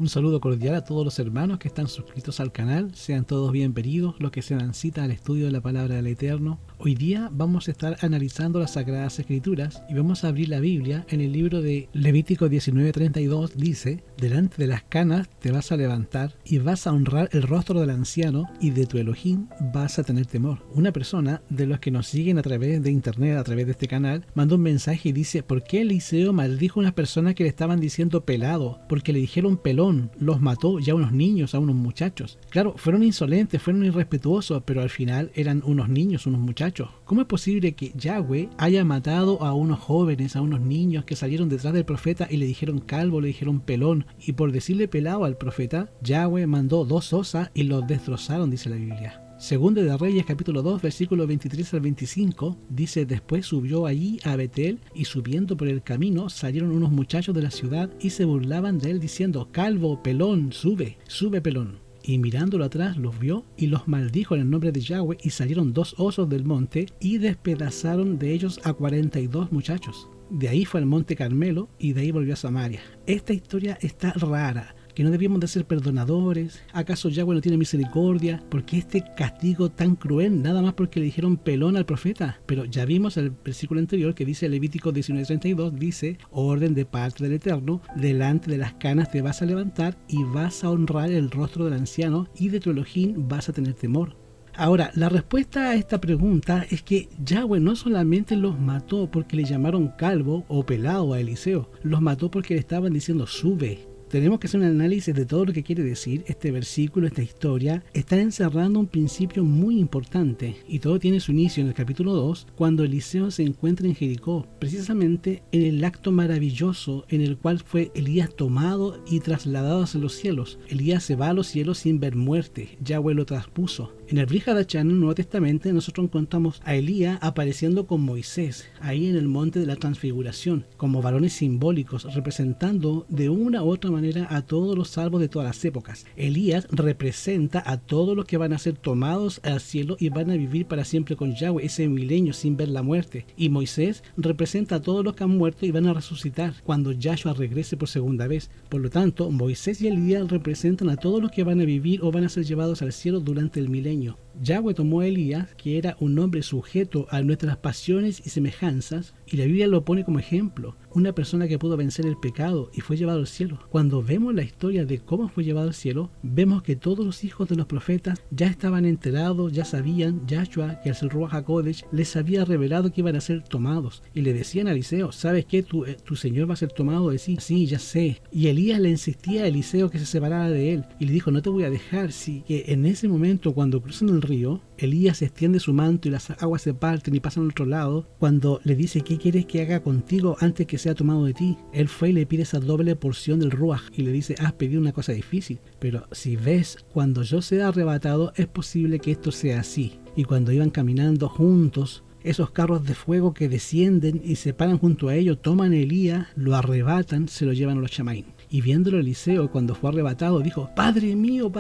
Un saludo cordial a todos los hermanos que están suscritos al canal, sean todos bienvenidos los que se dan cita al estudio de la palabra del Eterno. Hoy día vamos a estar analizando las Sagradas Escrituras y vamos a abrir la Biblia en el libro de Levítico 19:32. Dice: delante de las canas te vas a levantar y vas a honrar el rostro del anciano y de tu Elohim vas a tener temor. Una persona de los que nos siguen a través de internet, a través de este canal, mandó un mensaje y dice: ¿por qué Eliseo maldijo a unas personas que le estaban diciendo pelado? Porque le dijeron pelón, los mató, ya a unos niños, a unos muchachos. Claro, fueron insolentes, fueron irrespetuosos, pero al final eran unos niños, unos muchachos. ¿Cómo es posible que Yahweh haya matado a unos jóvenes, a unos niños que salieron detrás del profeta y le dijeron calvo, le dijeron pelón? Y por decirle pelado al profeta, Yahweh mandó 2 osas y los destrozaron, dice la Biblia. Segundo de Reyes capítulo 2 versículos 23 al 25 dice: después subió allí a Betel y subiendo por el camino salieron unos muchachos de la ciudad y se burlaban de él diciendo: calvo, pelón, sube, sube pelón. Y mirándolo atrás los vio y los maldijo en el nombre de Yahweh, y salieron 2 osos del monte y despedazaron de ellos a 42 muchachos. De ahí fue al monte Carmelo y de ahí volvió a Samaria. Esta historia está rara. ¿Que no debíamos de ser perdonadores? ¿Acaso Yahweh no tiene misericordia? ¿Por qué este castigo tan cruel? Nada más porque le dijeron pelón al profeta. Pero ya vimos el versículo anterior que dice Levítico 19:32, dice: orden de parte del Eterno, delante de las canas te vas a levantar y vas a honrar el rostro del anciano y de tu Elohim vas a tener temor. Ahora, la respuesta a esta pregunta es que Yahweh no solamente los mató porque le llamaron calvo o pelado a Eliseo, los mató porque le estaban diciendo sube. Tenemos que hacer un análisis de todo lo que quiere decir este versículo, esta historia. Está encerrando un principio muy importante y todo tiene su inicio en el capítulo 2, cuando Eliseo se encuentra en Jericó, precisamente en el acto maravilloso en el cual fue Elías tomado y trasladado hacia los cielos. Elías se va a los cielos sin ver muerte, Yahweh lo traspuso. En el Brit Hadashah, en el Nuevo Testamento, nosotros encontramos a Elías apareciendo con Moisés, ahí en el monte de la transfiguración, como varones simbólicos, representando de una u otra manera a todos los salvos de todas las épocas. Elías representa a todos los que van a ser tomados al cielo y van a vivir para siempre con Yahweh, ese milenio sin ver la muerte. Y Moisés representa a todos los que han muerto y van a resucitar cuando Yahshua regrese por segunda vez. Por lo tanto, Moisés y Elías representan a todos los que van a vivir o van a ser llevados al cielo durante el milenio. Yahweh tomó a Elías, que era un hombre sujeto a nuestras pasiones y semejanzas, y la Biblia lo pone como ejemplo, una persona que pudo vencer el pecado y fue llevado al cielo. Cuando vemos la historia de cómo fue llevado al cielo, vemos que todos los hijos de los profetas ya estaban enterados, ya sabían, Yahshua, que al ser Ruach HaKodesh, les había revelado que iban a ser tomados, y le decían a Eliseo: ¿sabes qué? Tu señor va a ser tomado de sí. Sí, ya sé. Y Elías le insistía a Eliseo que se separara de él, y le dijo: no te voy a dejar. Sí, que en ese momento, cuando cruzan el río, Elías extiende su manto y las aguas se parten y pasan al otro lado. Cuando le dice: ¿qué quieres que haga contigo antes que sea tomado de ti? Él fue y le pide esa doble porción del Ruach y le dice: has pedido una cosa difícil, pero si ves, cuando yo sea arrebatado es posible que esto sea así. Y cuando iban caminando juntos, esos carros de fuego que descienden y se paran junto a ellos, toman a Elías, lo arrebatan, se lo llevan a los Shamaim. Y viéndolo Eliseo, cuando fue arrebatado, dijo: Padre mío,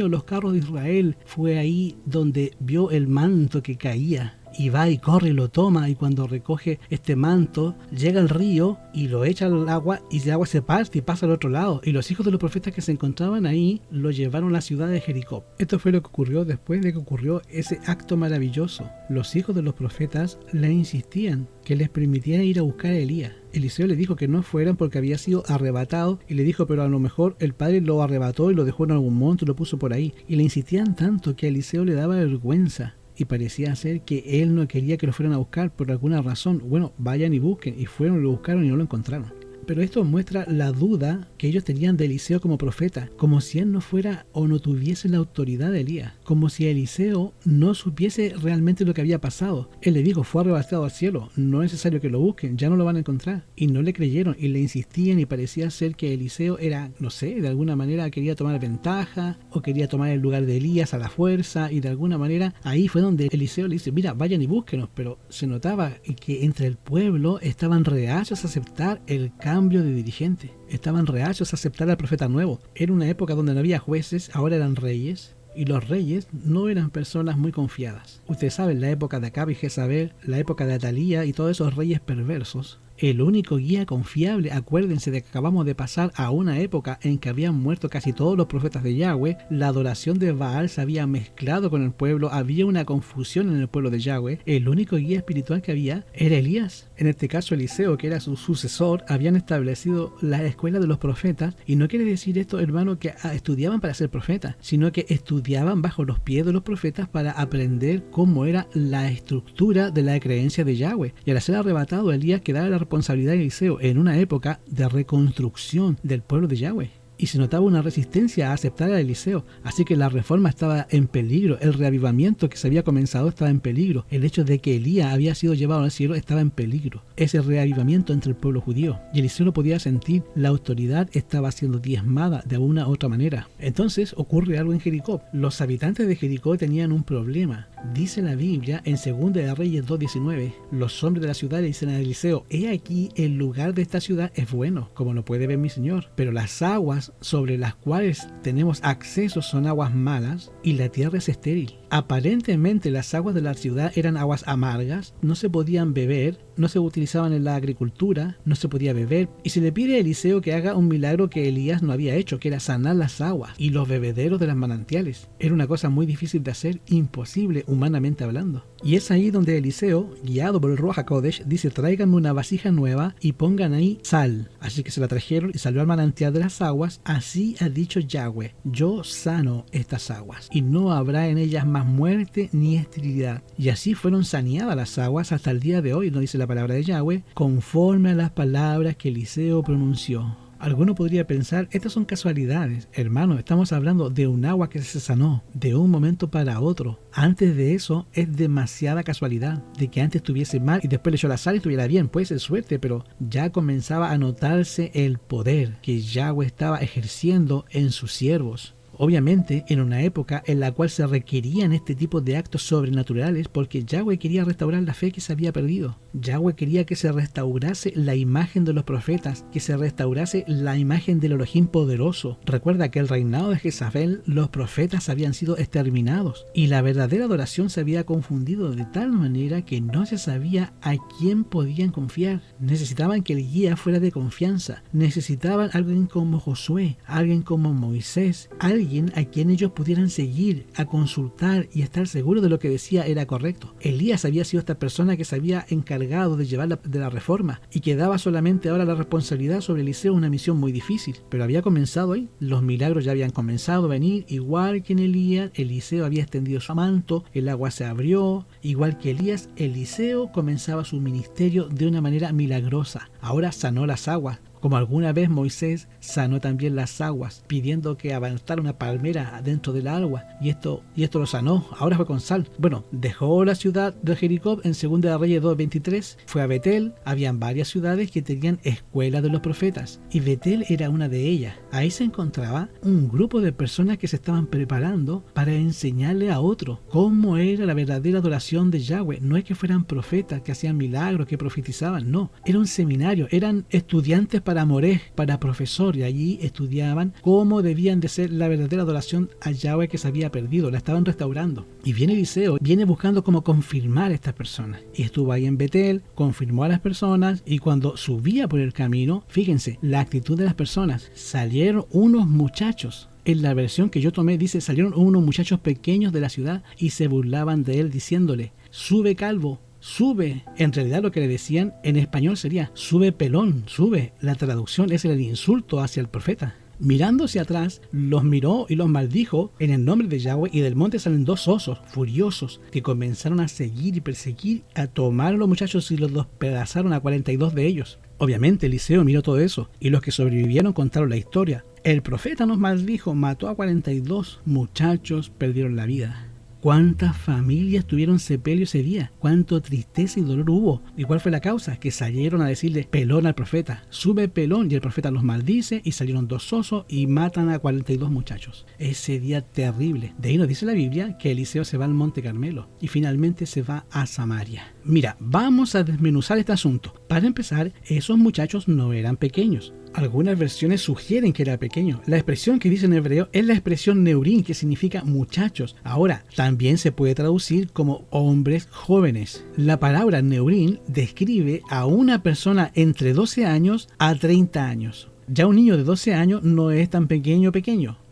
los carros de Israel. Fue ahí donde vio el manto que caía. Y va y corre y lo toma, y cuando recoge este manto, llega al río y lo echa al agua, y el agua se parte y pasa al otro lado. Y los hijos de los profetas que se encontraban ahí lo llevaron a la ciudad de Jericó. Esto fue lo que ocurrió después de que ocurrió ese acto maravilloso. Los hijos de los profetas le insistían que les permitieran ir a buscar a Elías. Eliseo le dijo que no fueran porque había sido arrebatado, y le dijo: pero a lo mejor el padre lo arrebató y lo dejó en algún monte y lo puso por ahí. Y le insistían tanto que a Eliseo le daba vergüenza. Y parecía ser que él no quería que lo fueran a buscar por alguna razón. Bueno, vayan y busquen. Y fueron, lo buscaron y no lo encontraron. Pero esto muestra la duda que ellos tenían de Eliseo como profeta, como si él no fuera o no tuviese la autoridad de Elías, como si Eliseo no supiese realmente lo que había pasado. Él le dijo: fue arrebatado al cielo, no es necesario que lo busquen, ya no lo van a encontrar. Y no le creyeron y le insistían, y parecía ser que Eliseo era, no sé, de alguna manera quería tomar ventaja o quería tomar el lugar de Elías a la fuerza, y de alguna manera ahí fue donde Eliseo le dice: mira, vayan y búsquenos. Pero se notaba que entre el pueblo estaban reacios a aceptar el cambio de dirigente. Estaban reacios a aceptar al profeta nuevo. Era una época donde no había jueces, ahora eran reyes. y los reyes no eran personas muy confiadas. Ustedes saben, la época de Acab y Jezabel, la época de Atalía y todos esos reyes perversos, el único guía confiable. Acuérdense de que acabamos de pasar a una época en que habían muerto casi todos los profetas de Yahweh, la adoración de Baal se había mezclado con el pueblo, había una confusión en el pueblo de Yahweh. El único guía espiritual que había era Elías. En este caso Eliseo, que era su sucesor, habían establecido la escuela de los profetas, y no quiere decir esto, hermano, que estudiaban para ser profetas, sino que estudiaban bajo los pies de los profetas para aprender cómo era la estructura de la creencia de Yahweh. Y al ser arrebatado, Elías quedaba la responsabilidad de Eliseo en una época de reconstrucción del pueblo de Yahweh. Y se notaba una resistencia a aceptar a Eliseo, así que la reforma estaba en peligro, el reavivamiento que se había comenzado estaba en peligro, el hecho de que Elías había sido llevado al cielo estaba en peligro, ese reavivamiento entre el pueblo judío, y Eliseo lo podía sentir, la autoridad estaba siendo diezmada de una u otra manera. Entonces ocurre algo en Jericó. Los habitantes de Jericó tenían un problema. Dice la Biblia en 2 de Reyes 2:19, los hombres de la ciudad le dicen a Eliseo: he aquí, el lugar de esta ciudad es bueno, como lo puede ver mi señor, pero las aguas sobre las cuales tenemos acceso son aguas malas y la tierra es estéril. Aparentemente las aguas de la ciudad eran aguas amargas, no se podían beber, no se utilizaban en la agricultura, no se podía beber, y se le pide a Eliseo que haga un milagro que Elías no había hecho, que era sanar las aguas y los bebederos de las manantiales. Era una cosa muy difícil de hacer, imposible humanamente hablando. Y es ahí donde Eliseo, guiado por el Ruach HaKodesh, dice: tráiganme una vasija nueva y pongan ahí sal. Así que se la trajeron y salió al manantial de las aguas. Así ha dicho Yahweh: yo sano estas aguas y no habrá en ellas más muerte ni esterilidad. Y así fueron saneadas las aguas hasta el día de hoy, nos dice la palabra de Yahweh, conforme a las palabras que Eliseo pronunció. Alguno podría pensar, estas son casualidades. Hermano, estamos hablando de un agua que se sanó de un momento para otro. Antes de eso es demasiada casualidad, de que antes estuviese mal y después le echó la sal y estuviera bien. Puede ser suerte, pero ya comenzaba a notarse el poder que Yahweh estaba ejerciendo en sus siervos. Obviamente en una época en la cual se requerían este tipo de actos sobrenaturales, porque Yahweh quería restaurar la fe que se había perdido. Yahweh quería que se restaurase la imagen de los profetas, que se restaurase la imagen del Elohim poderoso. Recuerda que el reinado de Jezabel, los profetas habían sido exterminados y la verdadera adoración se había confundido de tal manera que no se sabía a quién podían confiar. Necesitaban que el guía fuera de confianza, necesitaban alguien como Josué, alguien como Moisés, alguien a quien ellos pudieran seguir, a consultar y estar seguros de lo que decía era correcto. Elías había sido esta persona que se había encargado de llevar de la reforma y quedaba solamente ahora la responsabilidad sobre Eliseo, una misión muy difícil, pero había comenzado ahí. Los milagros ya habían comenzado a venir, igual que en Elías. Eliseo había extendido su manto, el agua se abrió, igual que Elías. Eliseo comenzaba su ministerio de una manera milagrosa. Ahora sanó las aguas, como alguna vez Moisés sanó también las aguas, pidiendo que avanzara una palmera dentro del agua, y esto lo sanó. Ahora fue con sal. Bueno, dejó la ciudad de Jericó en 2 de Reyes 2:23, fue a Betel. Habían varias ciudades que tenían escuelas de los profetas, y Betel era una de ellas. Ahí se encontraba un grupo de personas que se estaban preparando para enseñarle a otro cómo era la verdadera adoración de Yahweh. No es que fueran profetas que hacían milagros, que profetizaban, no. Era un seminario, eran estudiantes para Moré, para profesor, y allí estudiaban cómo debían de ser la verdadera adoración a Yahweh que se había perdido, la estaban restaurando. Y viene Eliseo, viene buscando cómo confirmar a estas personas, y estuvo ahí en Betel, confirmó a las personas, y cuando subía por el camino, fíjense, la actitud de las personas, salieron unos muchachos. En la versión que yo tomé dice: salieron unos muchachos pequeños de la ciudad y se burlaban de él diciéndole: sube, calvo, sube. En realidad lo que le decían en español sería: sube, pelón, sube. La traducción es el insulto hacia el profeta. Mirándose atrás, los miró y los maldijo en el nombre de Yahweh, y del monte salen dos osos furiosos que comenzaron a seguir y perseguir, a tomar a los muchachos y los despedazaron a 42 de ellos. Obviamente Eliseo miró todo eso, y los que sobrevivieron contaron la historia. El profeta nos maldijo, mató a 42 muchachos, perdieron la vida. ¿Cuántas familias tuvieron sepelio ese día? ¿Cuánto tristeza y dolor hubo? ¿Y cuál fue la causa? Que salieron a decirle pelón al profeta. Sube, pelón, y el profeta los maldice, y salieron dos osos y matan a 42 muchachos. Ese día terrible. De ahí nos dice la Biblia que Eliseo se va al Monte Carmelo y finalmente se va a Samaria. Mira, vamos a desmenuzar este asunto. Para empezar, esos muchachos no eran pequeños. Algunas versiones sugieren que era pequeño. La expresión que dice en hebreo es la expresión neurín, que significa muchachos. Ahora, también se puede traducir como hombres jóvenes. La palabra neurín describe a una persona entre 12 años a 30 años. Ya un niño de 12 años no es tan pequeño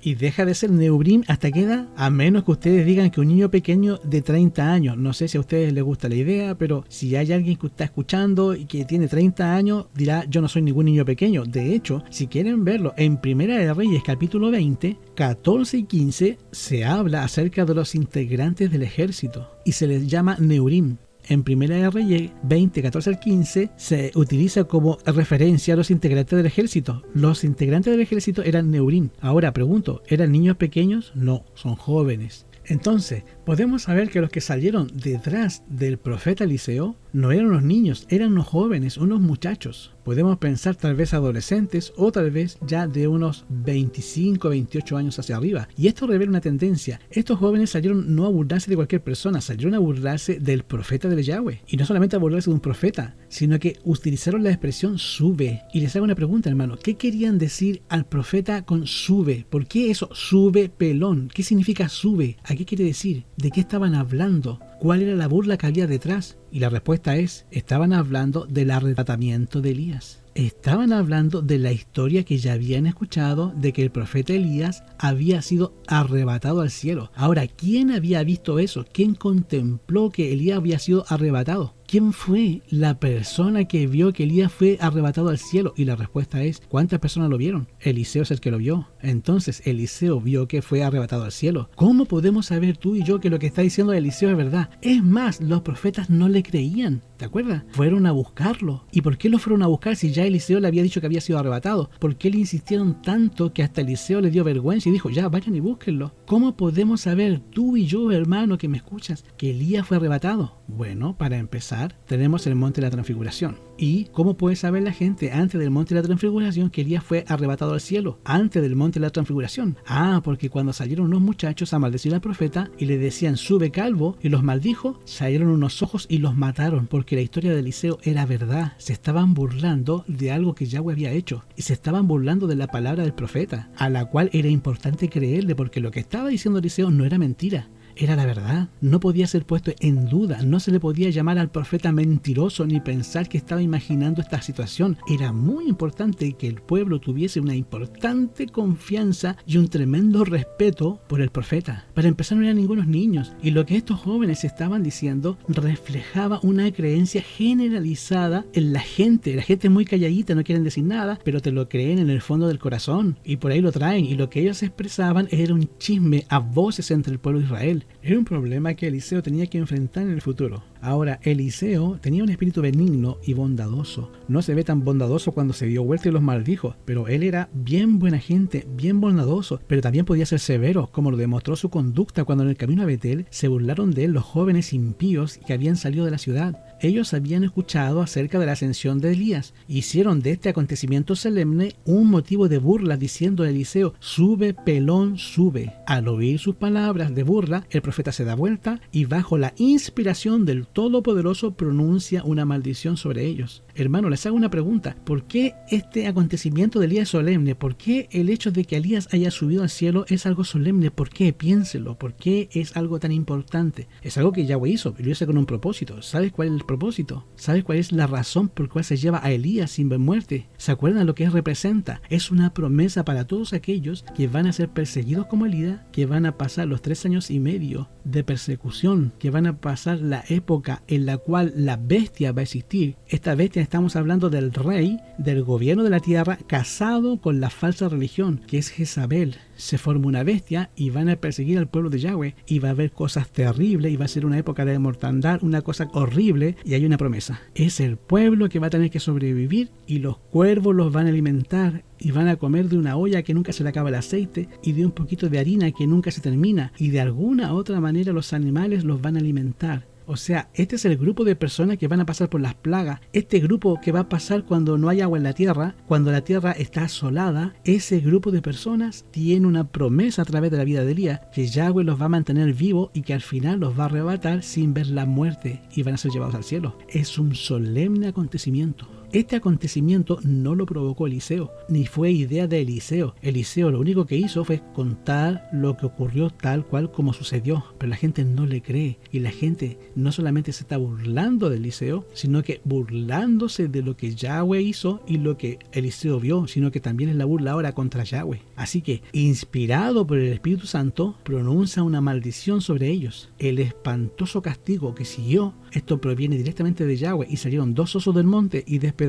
y deja de ser neurín hasta qué edad, a menos que ustedes digan que un niño pequeño de 30 años, no sé si a ustedes les gusta la idea, pero si hay alguien que está escuchando y que tiene 30 años, dirá yo no soy ningún niño pequeño. De hecho, si quieren verlo, en Primera de Reyes capítulo 20, 14 y 15 se habla acerca de los integrantes del ejército y se les llama neurín. En Primera de Reyes 20, 14 al 15 se utiliza como referencia a los integrantes del ejército. Los integrantes del ejército eran neurín. Ahora pregunto, ¿eran niños pequeños? No, son jóvenes. Entonces, podemos saber que los que salieron detrás del profeta Eliseo no eran unos niños, eran unos jóvenes, unos muchachos. Podemos pensar tal vez adolescentes o tal vez ya de unos 25, 28 años hacia arriba. Y esto revela una tendencia. Estos jóvenes salieron no a burlarse de cualquier persona, salieron a burlarse del profeta de Yahweh. Y no solamente a burlarse de un profeta, sino que utilizaron la expresión sube. Y les hago una pregunta, hermano. ¿Qué querían decir al profeta con sube? ¿Por qué eso? Sube pelón. ¿Qué significa sube? ¿A qué quiere decir? ¿De qué estaban hablando? ¿Cuál era la burla que había detrás? Y la respuesta es, estaban hablando del arrebatamiento de Elías. Estaban hablando de la historia que ya habían escuchado de que el profeta Elías había sido arrebatado al cielo. Ahora, ¿quién había visto eso? ¿Quién contempló que Elías había sido arrebatado? ¿Quién fue la persona que vio que Elías fue arrebatado al cielo? Y la respuesta es, ¿cuántas personas lo vieron? Eliseo es el que lo vio. Entonces, Eliseo vio que fue arrebatado al cielo. ¿Cómo podemos saber tú y yo que lo que está diciendo Eliseo es verdad? Es más, los profetas no le creían. ¿Te acuerdas? Fueron a buscarlo. ¿Y por qué lo fueron a buscar si ya Eliseo le había dicho que había sido arrebatado? ¿Por qué le insistieron tanto que hasta Eliseo le dio vergüenza y dijo, ya, vayan y búsquenlo? ¿Cómo podemos saber tú y yo, hermano, que me escuchas, que Elías fue arrebatado? Bueno, para empezar, tenemos el monte de la transfiguración. ¿Y cómo puede saber la gente antes del monte de la transfiguración que Elías fue arrebatado al cielo? Antes del monte de la transfiguración. Porque cuando salieron unos muchachos a maldecir al profeta y le decían sube calvo y los maldijo, salieron unos ojos y los mataron porque la historia de Eliseo era verdad. Se estaban burlando de algo que Yahweh había hecho y se estaban burlando de la palabra del profeta, a la cual era importante creerle porque lo que estaba diciendo Eliseo no era mentira. Era la verdad, no podía ser puesto en duda, no se le podía llamar al profeta mentiroso ni pensar que estaba imaginando esta situación. Era muy importante que el pueblo tuviese una importante confianza y un tremendo respeto por el profeta. Para empezar, no eran ningunos niños, y lo que estos jóvenes estaban diciendo reflejaba una creencia generalizada en la gente. La gente es muy calladita, no quieren decir nada, pero te lo creen en el fondo del corazón, y por ahí lo traen, y lo que ellos expresaban era un chisme a voces entre el pueblo de Israel. Era un problema que Eliseo tenía que enfrentar en el futuro. Ahora, Eliseo tenía un espíritu benigno y bondadoso. No se ve tan bondadoso cuando se dio vuelta y los maldijo, pero él era bien buena gente, bien bondadoso, pero también podía ser severo, como lo demostró su conducta cuando en el camino a Betel se burlaron de él los jóvenes impíos que habían salido de la ciudad. Ellos habían escuchado acerca de la ascensión de Elías. Hicieron de este acontecimiento solemne un motivo de burla, diciendo a Eliseo, sube pelón, sube. Al oír sus palabras de burla, el profeta se da vuelta y bajo la inspiración del Todopoderoso pronuncia una maldición sobre ellos. Hermano, les hago una pregunta. ¿Por qué este acontecimiento de Elías es solemne? ¿Por qué el hecho de que Elías haya subido al cielo es algo solemne? ¿Por qué? Piénselo. ¿Por qué es algo tan importante? Es algo que Yahweh hizo, y lo hizo con un propósito. ¿Sabes cuál es el propósito? ¿Sabes cuál es la razón por la cual se lleva a Elías sin ver muerte? ¿Se acuerdan lo que representa? Es una promesa para todos aquellos que van a ser perseguidos como Elías, que van a pasar los 3 años y medio de persecución, que van a pasar la época en la cual la bestia va a existir. Esta bestia, estamos hablando del rey, del gobierno de la tierra, casado con la falsa religión, que es Jezabel. Se forma una bestia y van a perseguir al pueblo de Yahweh, y va a haber cosas terribles, y va a ser una época de mortandad, una cosa horrible, y hay una promesa. Es el pueblo que va a tener que sobrevivir, y los cuervos los van a alimentar, y van a comer de una olla que nunca se le acaba el aceite, y de un poquito de harina que nunca se termina, y de alguna otra manera los animales los van a alimentar. O sea, este es el grupo de personas que van a pasar por las plagas. Este grupo que va a pasar cuando no hay agua en la tierra, cuando la tierra está asolada. Ese grupo de personas tiene una promesa a través de la vida de Elías, que Yahweh los va a mantener vivos y que al final los va a arrebatar sin ver la muerte y van a ser llevados al cielo. Es un solemne acontecimiento. Este acontecimiento no lo provocó Eliseo, ni fue idea de Eliseo. Eliseo lo único que hizo fue contar lo que ocurrió tal cual como sucedió, pero la gente no le cree, y la gente no solamente se está burlando de Eliseo, sino que burlándose de lo que Yahweh hizo y lo que Eliseo vio, sino que también es la burla ahora contra Yahweh. Así que, inspirado por el Espíritu Santo, pronuncia una maldición sobre ellos. El espantoso castigo que siguió, esto proviene directamente de Yahweh, y salieron 2 osos del monte y despedazaron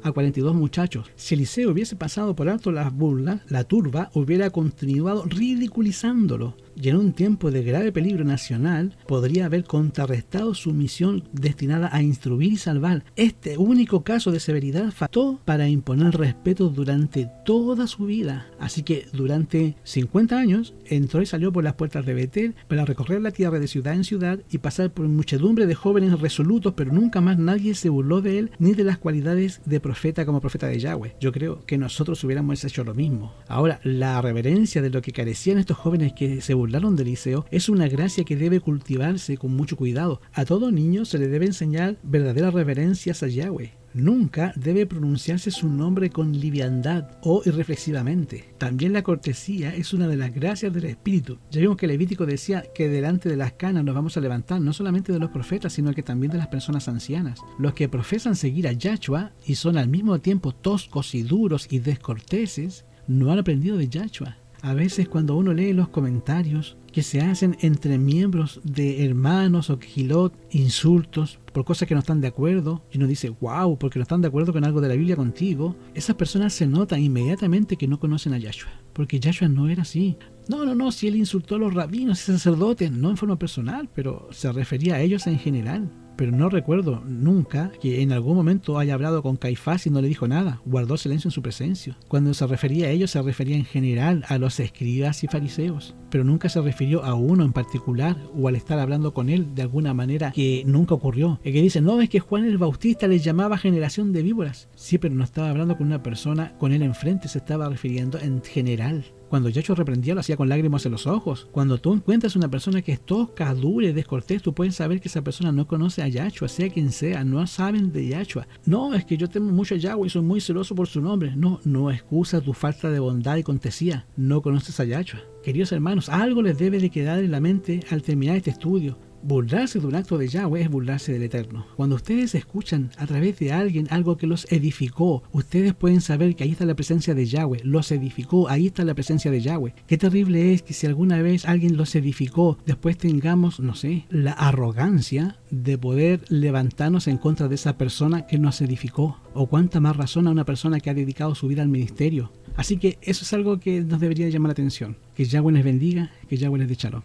a 42 muchachos. Si Eliseo hubiese pasado por alto las burlas, la turba hubiera continuado ridiculizándolo, y en un tiempo de grave peligro nacional podría haber contrarrestado su misión destinada a instruir y salvar. Este único caso de severidad faltó para imponer respeto durante toda su vida. Así que durante 50 años entró y salió por las puertas de Betel para recorrer la tierra de ciudad en ciudad y pasar por muchedumbre de jóvenes resolutos, pero nunca más nadie se burló de él ni de las cualidades de profeta como profeta de Yahweh. Yo creo que nosotros hubiéramos hecho lo mismo. Ahora, la reverencia de lo que carecían estos jóvenes que se burlaron de Eliseo es una gracia que debe cultivarse con mucho cuidado. A todo niño se le debe enseñar verdaderas reverencias a Yahweh. Nunca debe pronunciarse su nombre con liviandad o irreflexivamente. También la cortesía es una de las gracias del Espíritu. Ya vimos que Levítico decía que delante de las canas nos vamos a levantar, no solamente de los profetas, sino que también de las personas ancianas. Los que profesan seguir a Yahshua y son al mismo tiempo toscos y duros y descorteses, no han aprendido de Yahshua. A veces cuando uno lee los comentarios que se hacen entre miembros de hermanos o quejilot, insultos por cosas que no están de acuerdo, y uno dice, wow, porque no están de acuerdo con algo de la Biblia contigo, esas personas se notan inmediatamente que no conocen a Yahshua, porque Yahshua no era así. No, si él insultó a los rabinos y sacerdotes, no en forma personal, pero se refería a ellos en general. Pero no recuerdo nunca que en algún momento haya hablado con Caifás y no le dijo nada, guardó silencio en su presencia. Cuando se refería a ellos se refería en general a los escribas y fariseos, pero nunca se refirió a uno en particular o al estar hablando con él de alguna manera que nunca ocurrió. El que dice, no, es que Juan el Bautista les llamaba generación de víboras. Sí, pero no estaba hablando con una persona con él enfrente, se estaba refiriendo en general. Cuando Yahshua reprendía lo hacía con lágrimas en los ojos. Cuando tú encuentras una persona que es tosca, dura y descortés, tú puedes saber que esa persona no conoce a Yahshua, sea quien sea, no saben de Yahshua. No, es que yo temo mucho a Yahweh y soy muy celoso por su nombre. No excusa tu falta de bondad y cortesía. No conoces a Yahshua. Queridos hermanos, algo les debe de quedar en la mente al terminar este estudio. Burlarse de un acto de Yahweh es burlarse del Eterno. Cuando ustedes escuchan a través de alguien algo que los edificó, ustedes pueden saber que ahí está la presencia de Yahweh. Los edificó, ahí está la presencia de Yahweh. Qué terrible es que si alguna vez alguien los edificó, después tengamos, no sé, la arrogancia de poder levantarnos en contra de esa persona que nos edificó. O cuánta más razón a una persona que ha dedicado su vida al ministerio. Así que eso es algo que nos debería llamar la atención. Que Yahweh les bendiga, que Yahweh les dé shalom.